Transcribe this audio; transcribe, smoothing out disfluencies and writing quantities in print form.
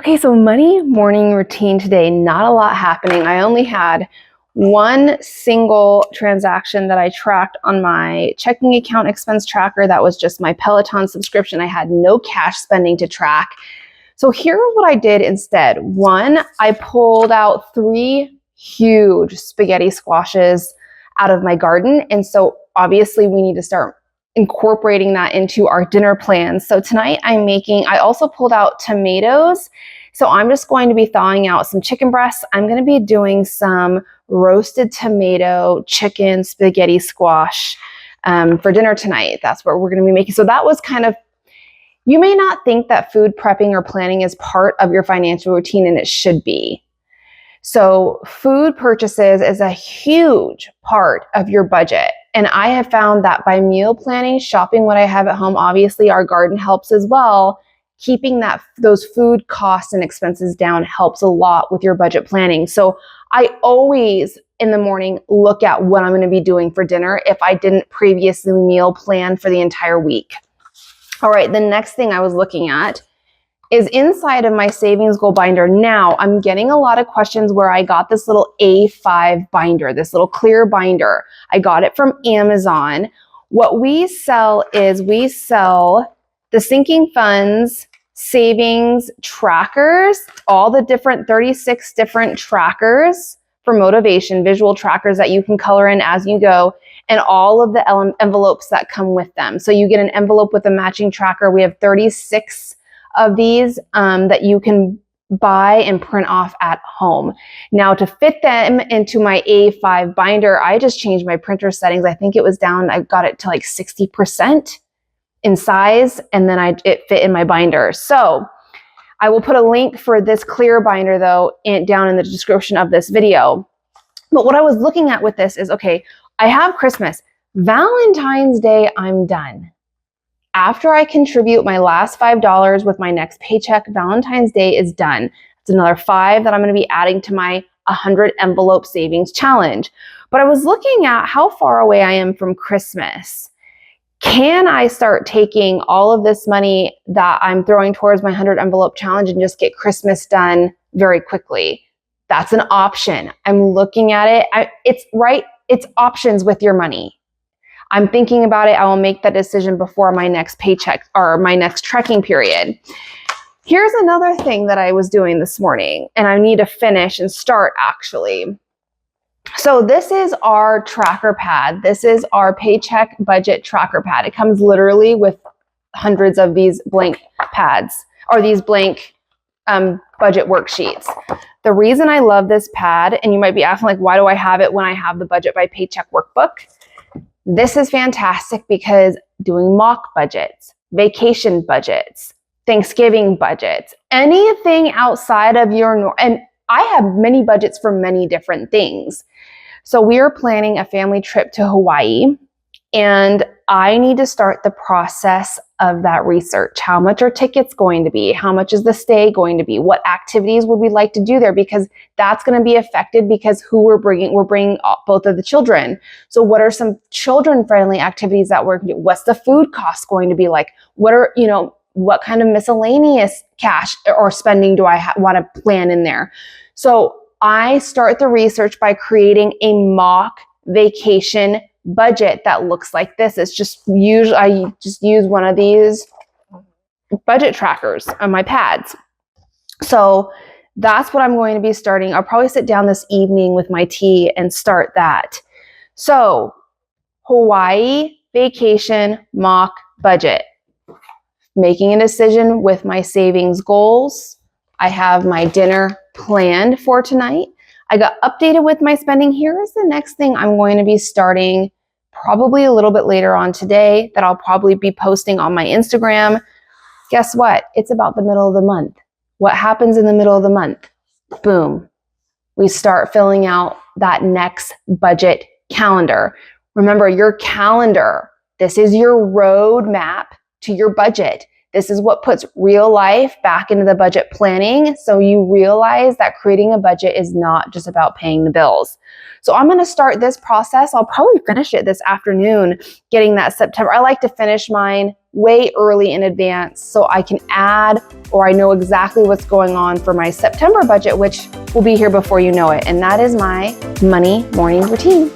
Okay, so money morning routine today, not a lot happening. I only had one single transaction that I tracked on my checking account expense tracker. That was just my Peloton subscription. I had no cash spending to track. So here's what I did instead. One, I pulled out 3 huge spaghetti squashes out of my garden. And so obviously we need to start incorporating that into our dinner plans. So tonight I also pulled out tomatoes. So I'm just going to be thawing out some chicken breasts. I'm going to be doing some roasted tomato chicken spaghetti squash for dinner tonight. That's what we're going to be making. So that was kind of, you may not think that food prepping or planning is part of your financial routine, and it should be. So food purchases is a huge part of your budget. And I have found that by meal planning, shopping what I have at home, obviously our garden helps as well. Keeping those food costs and expenses down helps a lot with your budget planning. So I always in the morning look at what I'm going to be doing for dinner if I didn't previously meal plan for the entire week. All right, the next thing I was looking at is inside of my savings goal binder. Now I'm getting a lot of questions where I got this little A5 binder, this little clear binder. I got it from Amazon. What we sell is the sinking funds, savings trackers, all the 36 different trackers for motivation, visual trackers that you can color in as you go, and all of the envelopes that come with them. So you get an envelope with a matching tracker. We have 36 of these that you can buy and print off at home. Now to fit them into my A5 binder, I just changed my printer settings. I think it was down, I got it to like 60% in size, and then it fit in my binder. So I will put a link for this clear binder though down in the description of this video. But what I was looking at with this is, okay, I have Christmas. Valentine's Day, I'm done. After I contribute my last $5 with my next paycheck, Valentine's Day is done. It's another $5 that I'm going to be adding to my 100 envelope savings challenge. But I was looking at how far away I am from Christmas. Can I start taking all of this money that I'm throwing towards my 100 envelope challenge and just get Christmas done very quickly? That's an option. I'm looking at it. It's options with your money. I'm thinking about it. I will make that decision before my next paycheck or my next trekking period. Here's another thing that I was doing this morning, and I need to finish and start actually. So this is our tracker pad. This is our paycheck budget tracker pad. It comes literally with hundreds of these blank pads or these blank budget worksheets. The reason I love this pad, and you might be asking like, why do I have it when I have the Budget by Paycheck Workbook? This is fantastic because doing mock budgets, vacation budgets, Thanksgiving budgets, anything outside of and I have many budgets for many different things. So we are planning a family trip to Hawaii, and I need to start the process of that research. How much are tickets going to be? How much is the stay going to be? What activities would we like to do there? Because that's going to be affected because we're bringing both of the children. So what are some children-friendly activities that we're going to do? What's the food cost going to be like? What kind of miscellaneous cash or spending do I want to plan in there? So I start the research by creating a mock vacation budget that looks like this. It's just I just use one of these budget trackers on my pads. So that's what I'm going to be starting. I'll probably sit down this evening with my tea and start that. So Hawaii vacation mock budget. Making a decision with my savings goals. I have my dinner planned for tonight. I got updated with my spending. Here is the next thing I'm going to be starting probably a little bit later on today that I'll probably be posting on my Instagram. Guess what? It's about the middle of the month. What happens in the middle of the month? Boom. We start filling out that next budget calendar. Remember, your calendar, this is your roadmap to your budget. This is what puts real life back into the budget planning, so you realize that creating a budget is not just about paying the bills. So I'm going to start this process. I'll probably finish it this afternoon, getting that September. I like to finish mine way early in advance so I can add, or I know exactly what's going on for my September budget, which will be here before you know it. And that is my money morning routine.